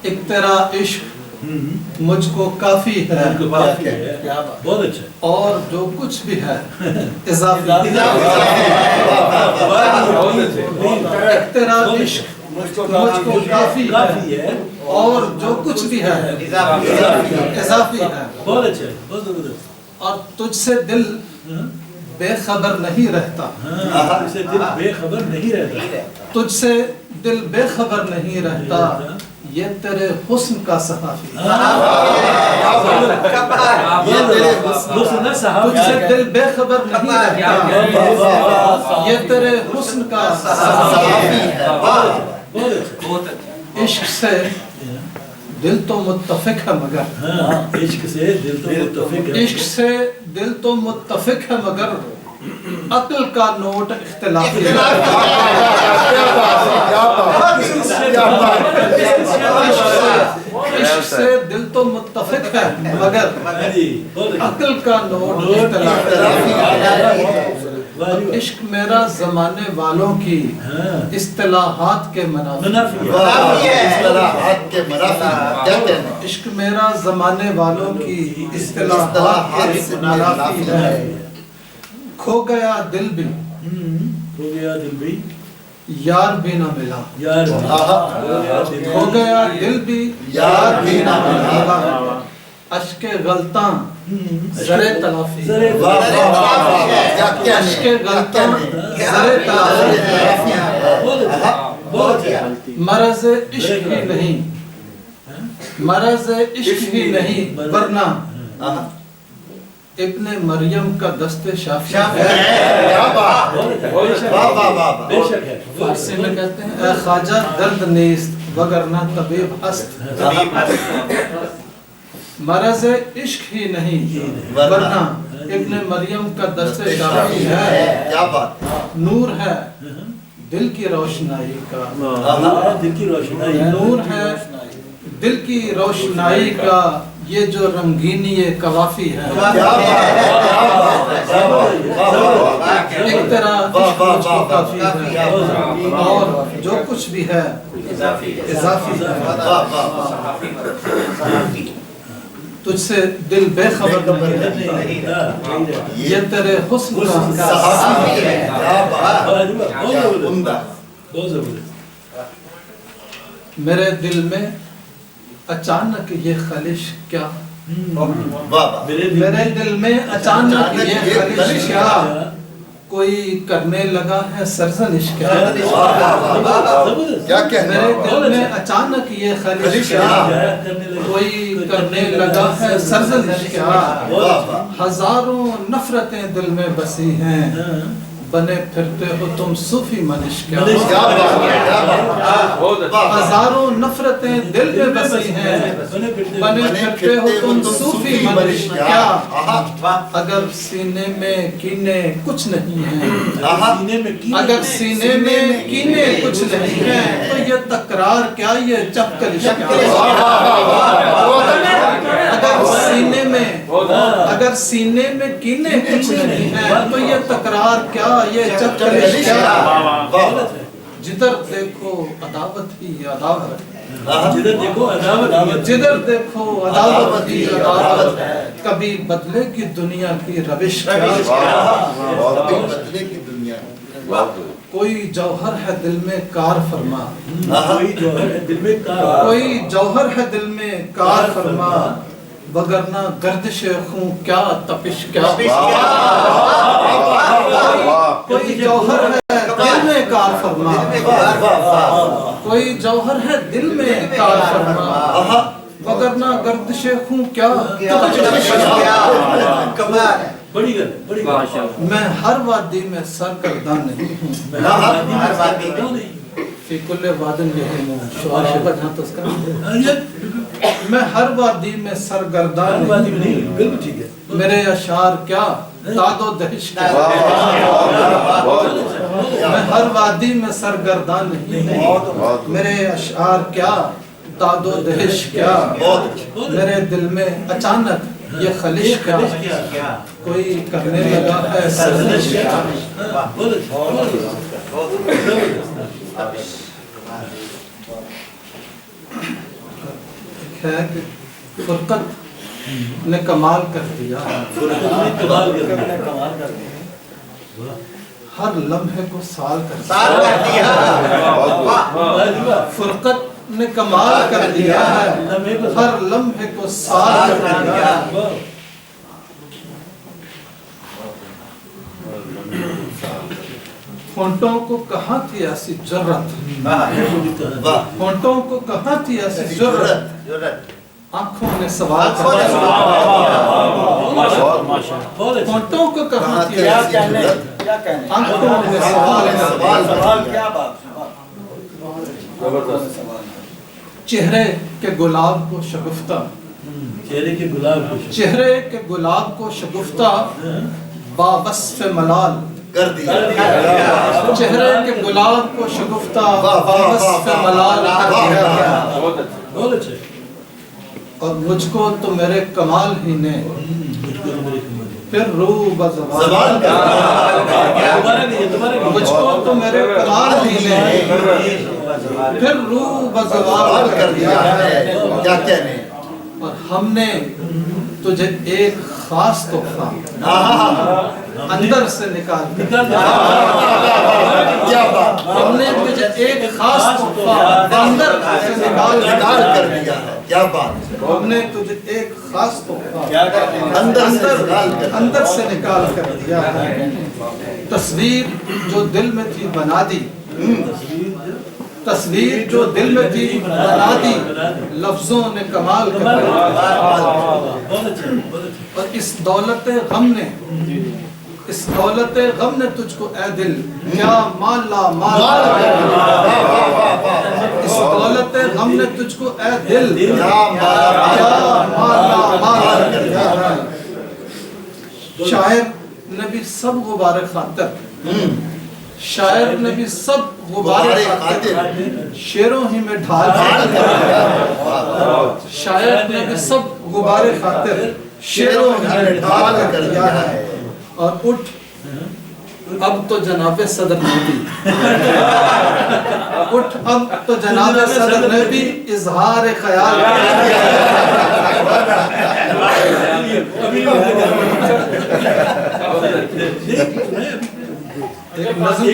ایک تیرا عشق مجھ کو کافی ہے، بہت اچھا، اور جو کچھ بھی ہے اضافی ہے۔ ایک تیرا عشق مجھ کو کافی ہے، اور جو کچھ بھی ہے اضافی ہے۔ بہت اچھا، بہت زبردست۔ اور تجھ سے دل بے خبر نہیں رہتا، تجھ سے دل بے خبر نہیں رہتا، تجھ سے دل بے خبر نہیں رہتا، یہ تیرے حسن کا صحافی ہے۔ تجھ سے دل بے خبر نہیں رہتا، یہ تیرے حسن کا صحافی ہے۔ عشق سے دل تو متفق ہے مگر، عشق سے دل تو متفق ہے، عشق سے دل تو متفق ہے مگر عقل کا نوٹ اختلافی ہے۔ عشق سے دل تو متفق ہے مگر عقل کا نوٹ اختلافی ہے۔ عشق میرا زمانے والوں کی اصطلاحات کے منافی ہے۔ عشق میرا زمانے والوں کی اصطلاحات کے منافی ہے۔ کھو گیا دل بھی یار بھی نہ ملا، کھو گیا دل بھی یار بھی نہ ملا، اشک غلطاں زرے تلافی، اشک غلطاں زرے تلافی، مرض عشق ہی نہیں، مرض عشق ہی نہیں ورنہ ابن مریم کا دست شافی ہے۔ فارسی میں کہتے ہیں اے خواجہ درد نیست وگرنہ طبیب ہست، مرض عشق ہی نہیں ورنہ ابن مریم کا دست شافی ہے۔ نور ہے دل کی روشنائی کا، نور ہے دل کی روشنائی کا، یہ جو رنگینی قوافی ہے۔ ایک طرح عشق مجھ کو کافی ہے، اور جو کچھ بھی ہے اضافی ہے۔ تجھ سے دل بے خبر نہیں رہتا، یہ تیرے حسن کا صحافی ہے۔ میرے دل میں اچانک یہ خلش کیا، میرے دل میں اچانک یہ خلش کیا، کوئی کرنے لگا ہے سرزنش کیا، میرے دل میں اچانک یہ خلش کیا، کوئی کرنے لگا ہے سرزنش کیا، ہزاروں نفرتیں دل میں بسی ہیں، بنے پھرتے ہو تم صوفی منش کیا، ہزاروں نفرتیں دل میں بسی ہیں، بنے پھرتے ہو تم صوفی منش کیا، اگر سینے میں کینے کچھ نہیں ہیں، اگر سینے میں کینے کچھ نہیں ہیں، تو یہ تکرار کیا، یہ چپکلش کیا، اگر سینے میں کینے کچھ نہیں ہیں، تو یہ تکرار کیا، یہ چپکلش کیا، جدھر دیکھو عداوت ہی عداوت، جدھر دیکھو عداوت ہی عداوت، کبھی بدلے کی دنیا کی روش کیا، کوئی جوہر ہے دل میں کار فرما، کوئی جوہر ہے دل میں کار فرما، وگرنہ گردش خون کیا تپش کیا، کوئی جوہر ہے دل میں کار فرما، کوئی جوہر ہے دل میں کار فرما، وگرنہ گردش خون کیا تپش کیا۔ میں ہر وادی میں سرگرداں نہیں ہوں، فی کل وادن یہیمون، شعر کا جہاں تذکرہ ہے، میں ہر وادی میں سرگرداں نہیں ہوں، میرے اشعار کیا داد و دہش کیا، میں ہر وادی میں سرگرداں نہیں ہوں، میرے اشعار کیا داد و دہش کیا، میرے دل میں اچانک یہ خلش کیا، کوئی کرنے لگا ہے سرزنش کیا۔ ہے کہ فرقت نے کمال کر دیا ہے، ہر لمحے کو سال کر دیا، فرقت نے کمال کر دیا ہے، ہر لمحے کو سال کر دیا ہے۔ ہونٹوں کو کہاں تھی ایسی جرت، ہونٹوں کو کہاں تھی ایسی جرت، آنکھوں نے سوال کر دیا، ہونٹوں کو کہاں تھی ایسی جرت، آنکھوں نے سوال کر دیا۔ چہرے کے گلاب کو شگفتہ، چہرے کے گلاب کو چہرے کے گلاب کو شگفتہ باوصف ملال کر دیا، چہرے کے گلاب کو شگفتہ باوصف ملال کر دیا، بہت اچھا ہے۔ اور مجھ کو تو میرے کمال ہی نے پھر روح بزوال زبان کر کر دیا، دیا، مجھ کو تو میرے کمال ہی نے پھر روح بزوال کر دیا ہے۔ کیا کہنے، اور ہم نے تجھے ایک خاص تحفہ اندر سے نکال دیا، کیا بات، ہم نے تجھے ایک خاص تحفہ اندر سے نکال نکال کر دیا ہے، کیا بات، ہم نے تجھے ایک خاص تحفہ اندر سے نکال کر دیا ہے۔ تصویر جو دل میں تھی بنا دی، تصویر جو دل میں تھی بنا دی، لفظوں نے کمال کر دیا، اور اس دولت غم نے، اس دولت غم نے تجھ کو اے دل کیا مالا مال کر دیا، اس دولت غم نے تجھ کو اے دل کیا مالا مال کر دیا ہے۔ شاعر نے بھی سب غبار خاطر، شاعر نے بھی سب غبار خاطر شعروں ہی میں ڈھال دیا، شاعر نے بھی سب غبار خاطر شعروں ہی میں ڈھال کر دیا ہے۔ اور اٹھ اب تو جناب صدر نے بھی، اٹھ اب تو جناب صدر نے بھی اظہار خیال کر دیا۔ ایک نظم